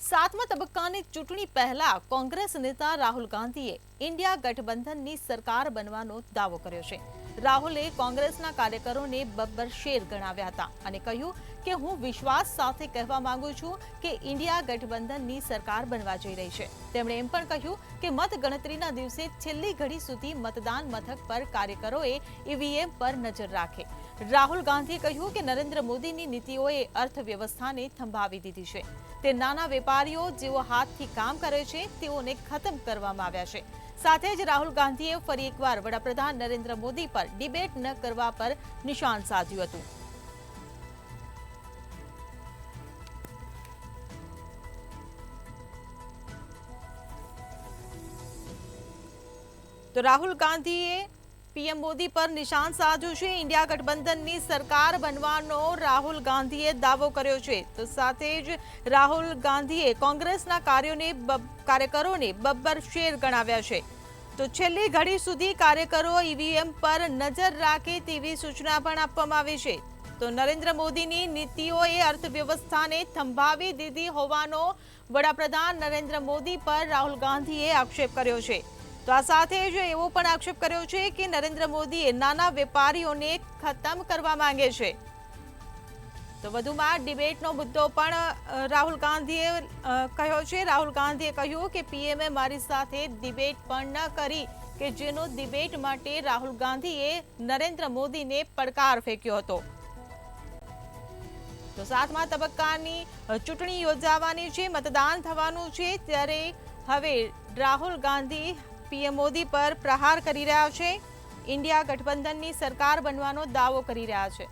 સાતમા તબક્કાની ચૂંટણી પહેલા કોંગ્રેસ નેતા રાહુલ ગાંધીએ ઇન્ડિયા ગઠબંધનની સરકાર બનવાનો દાવો કર્યો છે। રાહુલે કોંગ્રેસના કાર્યકરોને બબ્બર શેર ગણાવ્યા હતા અને કહ્યું કે હું વિશ્વાસ સાથે કહેવા માંગુ છું કે ઇન્ડિયા ગઠબંધનની સરકાર બનવા જઈ રહી છે। તેમણે એમ પણ કહ્યું કે મતગણતરીના દિવસે છેલ્લી ઘડી સુધી મતદાન મથક પર કાર્યકરોએ ઈવીએમ પર નજર રાખે। રાહુલ ગાંધીએ કહ્યું કે નરેન્દ્ર મોદીની નીતિઓએ અર્થવ્યવસ્થાને થંભાવી દીધી છે। તે નાના વેપારીઓ જેઓ હાથથી કામ કરે છે તેઓને ખતમ કરવામાં આવ્યા છે। સાથે જ રાહુલ ગાંધીએ ફરી એકવાર વડાપ્રધાન નરેન્દ્ર મોદી પર ડિબેટ ન કરવા પર નિશાન સાધ્યું હતું। તો રાહુલ ગાંધીએ પીએમ મોદી પર નિશાન સાધ્યું છે। ઇન્ડિયા ગઠબંધનની સરકાર બનવાનો રાહુલ ગાંધીએ દાવો કર્યો છે। તો સાથે જ રાહુલ ગાંધીએ કોંગ્રેસના કાર્યકરોને બબ્બર શેર ગણાવ્યા છે। તો છેલ્લી ઘડી સુધી કાર્યકરો ઈવીએમ પર નજર રાખે તેવી સૂચના પણ આપવામાં આવી છે। તો નરેન્દ્ર મોદીની નીતિઓએ અર્થવ્યવસ્થાને થંભાવી દીધી હોવાનો વડાપ્રધાન નરેન્દ્ર મોદી પર રાહુલ ગાંધીએ આક્ષેપ કર્યો છે। તો આ સાથે જ એવો પણ આક્ષેપ કર્યો છે કે નરેન્દ્ર મોદીએ નાના વેપારીઓને ખતમ કરવા માંગે છે। તો વધુમાં ડિબેટનો મુદ્દો પણ રાહુલ ગાંધીએ કહ્યો છે। રાહુલ ગાંધીએ કહ્યું કે પીએમએ મારી સાથે ડિબેટ પણ ન કરી કે જેનો ડિબેટ માટે રાહુલ ગાંધીએ નરેન્દ્ર મોદીને પડકાર ફેંક્યો હતો। તો સાતમા તબક્કાની ચૂંટણી યોજાવાની છે, મતદાન થવાનું છે, ત્યારે હવે રાહુલ ગાંધી પીએમ મોદી પર પ્રહાર કરી રહ્યા છે। ઇન્ડિયા ગઠબંધનની સરકાર બનવાનો દાવો કરી રહ્યા છે।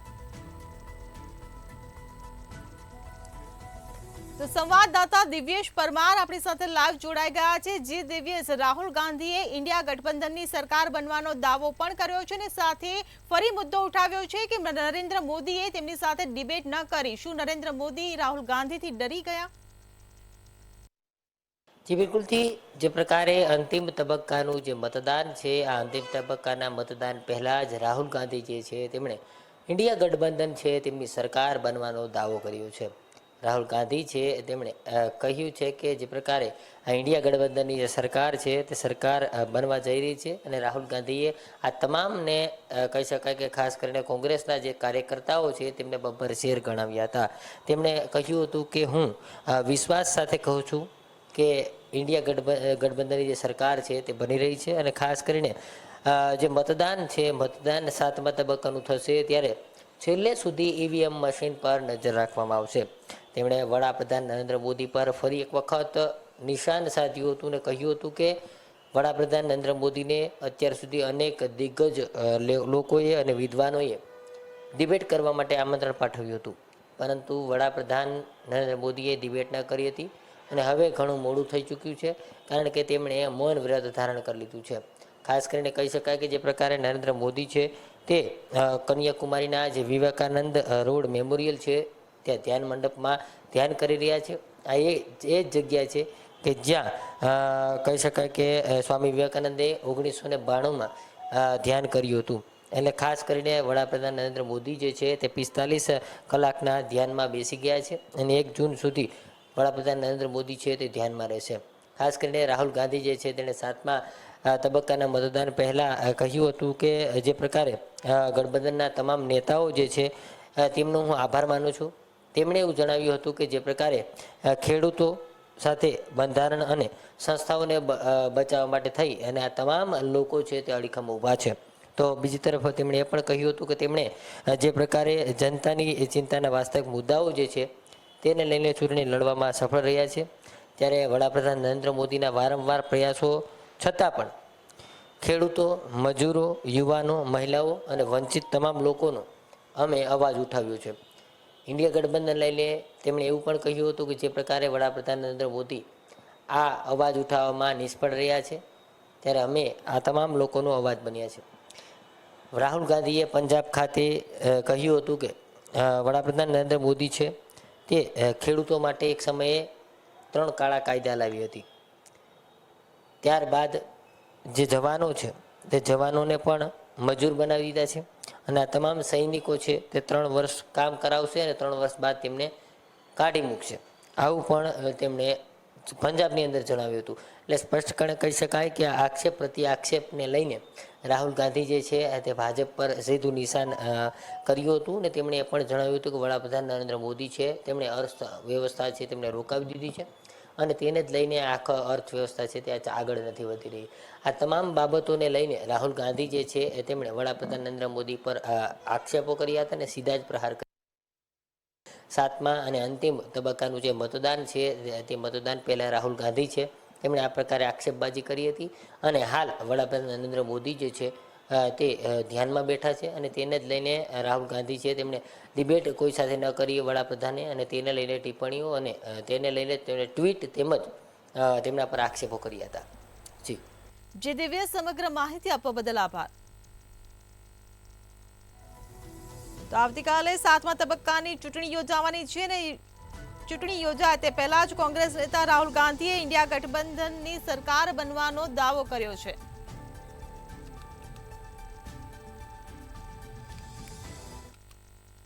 તો સંવાદદાતા દિવ્યેશ પરમાર આપણી સાથે લાઈવ જોડાઈ ગયા છે। જે દિવ્યેશ, રાહુલ ગાંધીએ ઇન્ડિયા ગઠબંધનની સરકાર બનવાનો દાવો પણ કર્યો છે અને સાથે ફરી મુદ્દો ઉઠાવ્યો છે કે નરેન્દ્ર મોદીએ તેમની સાથે ડિબેટ ન કરી। શું નરેન્દ્ર મોદી રાહુલ ગાંધીથી ડરી ગયા? जी बिल्कुल थी जे प्रकारे अंतिम तबक्काનું જે મતદાન છે આ અંતિમ તબક્કાના મતદાન પહેલા જ રાહુલ ગાંધી જે છે તેમણે ઇન્ડિયા ગઠબંધન છે તેમની સરકાર બનવાનો દાવો કર્યો છે। રાહુલ ગાંધી છે તેમણે કહ્યું છે કે જે પ્રકારે આ ઇન્ડિયા ગઠબંધનની જે સરકાર છે તે સરકાર બનવા જઈ રહી છે અને રાહુલ ગાંધીએ આ તમામને કહી શકાય કે ખાસ કરીને કોંગ્રેસના જે કાર્યકર્તાઓ છે તેમને બબ્બર શેર ગણાવ્યા હતા। તેમણે કહ્યું હતું કે હું વિશ્વાસ સાથે કહું છું કે ઇન્ડિયા ગઠબંધનની જે સરકાર છે તે બની રહી છે અને ખાસ કરીને જે મતદાન છે મતદાન સાતમા તબક્કાનું થશે ત્યારે છેલ્લે સુધી ઈવીએમ મશીન પર નજર રાખવામાં આવશે। તેમણે વડાપ્રધાન નરેન્દ્ર મોદી પર ફરી એક વખત નિશાન સાધ્યું હતું અને કહ્યું હતું કે વડાપ્રધાન નરેન્દ્ર મોદીને અત્યાર સુધી અનેક દિગ્ગજ લોકોએ અને વિદ્વાનોએ ડિબેટ કરવા માટે આમંત્રણ પાઠવ્યું હતું, પરંતુ વડાપ્રધાન નરેન્દ્ર મોદીએ ડિબેટ ન કરી હતી અને હવે ઘણું મોડું થઈ ચૂક્યું છે કારણ કે તેમણે મૌન વ્રત ધારણ કરી લીધું છે। ખાસ કરીને કહી શકાય કે જે પ્રકારે નરેન્દ્ર મોદી છે તે કન્યાકુમારીના જે વિવેકાનંદ રોડ મેમોરિયલ છે ત્યાં ધ્યાન મંડપમાં ધ્યાન કરી રહ્યા છે। આ એ જ જગ્યા છે કે જ્યાં કહી શકાય કે સ્વામી વિવેકાનંદે 1992માં ધ્યાન કર્યું હતું। એટલે ખાસ કરીને વડાપ્રધાન નરેન્દ્ર મોદી જે છે તે 45 કલાકના ધ્યાનમાં બેસી ગયા છે અને 1 જૂન સુધી વડાપ્રધાન નરેન્દ્ર મોદી છે તે ધ્યાનમાં રહેશે। ખાસ કરીને રાહુલ ગાંધી જે છે તેણે સાતમા તબક્કાના મતદાન પહેલાં કહ્યું હતું કે જે પ્રકારે ગઠબંધનના તમામ નેતાઓ જે છે તેમનો હું આભાર માનું છું। તેમણે એવું જણાવ્યું હતું કે જે પ્રકારે ખેડૂતો સાથે બંધારણ અને સંસ્થાઓને બચાવવા માટે થઈ અને આ તમામ લોકો છે તે અડીખમ ઊભા છે। તો બીજી તરફ તેમણે એ પણ કહ્યું હતું કે તેમણે જે પ્રકારે જનતાની ચિંતાના વાસ્તવિક મુદ્દાઓ જે છે તેને લઈને ચૂંટણી લડવામાં સફળ રહ્યા છે। ત્યારે વડાપ્રધાન નરેન્દ્ર મોદીના વારંવાર પ્રયાસો છતાં પણ ખેડૂતો, મજૂરો, યુવાનો, મહિલાઓ અને વંચિત તમામ લોકોનો અમે અવાજ ઉઠાવ્યો છે। ઇન્ડિયા ગઠબંધન લઈને તેમણે એવું પણ કહ્યું હતું કે જે પ્રકારે વડાપ્રધાન નરેન્દ્ર મોદી આ અવાજ ઉઠાવવામાં નિષ્ફળ રહ્યા છે ત્યારે અમે આ તમામ લોકોનો અવાજ બન્યા છે। રાહુલ ગાંધીએ પંજાબ ખાતે કહ્યું હતું કે વડાપ્રધાન નરેન્દ્ર મોદી છે તે ખેડૂતો માટે એક સમયે 3 કાળા કાયદા લાવી હતી। ત્યારબાદ જે જવાનો છે તે જવાનોને પણ મજૂર બનાવી દીધા છે અને આ તમામ સૈનિકો છે તે 3 વર્ષ કામ કરાવશે અને 3 વર્ષ બાદ તેમને કાઢી મૂકશે। આવું પણ તેમણે પંજાબની અંદર જણાવ્યું હતું. એટલે સ્પષ્ટપણે કહી શકાય કે આ આક્ષેપ પ્રતિ આક્ષેપને લઈને રાહુલ ગાંધી જે છે તે ભાજપ પર સીધું નિશાન કર્યું હતું અને તેમણે એ પણ જણાવ્યું હતું કે વડાપ્રધાન નરેન્દ્ર મોદી છે તેમણે અર્થવ્યવસ્થા છે તેમણે રોકાવી દીધી છે અને તેને જ લઈને આખા અર્થવ્યવસ્થા છે તે આગળ નથી વધી રહી. આ તમામ બાબતોને લઈને રાહુલ ગાંધી જે છે તેમણે વડાપ્રધાન નરેન્દ્ર મોદી પર આક્ષેપો કર્યા હતા અને સીધા જ પ્રહાર કર્યા. સાતમા અને અંતિમ તબક્કાનું જે મતદાન છે તે મતદાન પહેલાં રાહુલ ગાંધી છે તેમણે આ પ્રકારે આક્ષેપબાજી કરી હતી અને હાલ વડાપ્રધાન નરેન્દ્ર મોદી જે છે તે ધ્યાનમાં બેઠા છે અને તેને જ લઈને રાહુલ ગાંધી છે તેમણે ડિબેટ કોઈ સાથે ન કરી વડાપ્રધાને અને તેને લઈને ટિપ્પણીઓ અને તેને લઈને તેમણે ટ્વીટ તેમજ તેમના પર આક્ષેપો કર્યા હતા. જી જે દિવ્ય સમગ્ર માહિતી આપવા બદલ આભાર. તો આવતીકાલે 7મા તબક્કાની ચૂંટણી યોજાવાની છે ને ચૂંટણી યોજાય તે પહેલા જ કોંગ્રેસ નેતા રાહુલ ગાંધીએ ઇન્ડિયા ગઠબંધનની સરકાર બનવાનો દાવો કર્યો છે.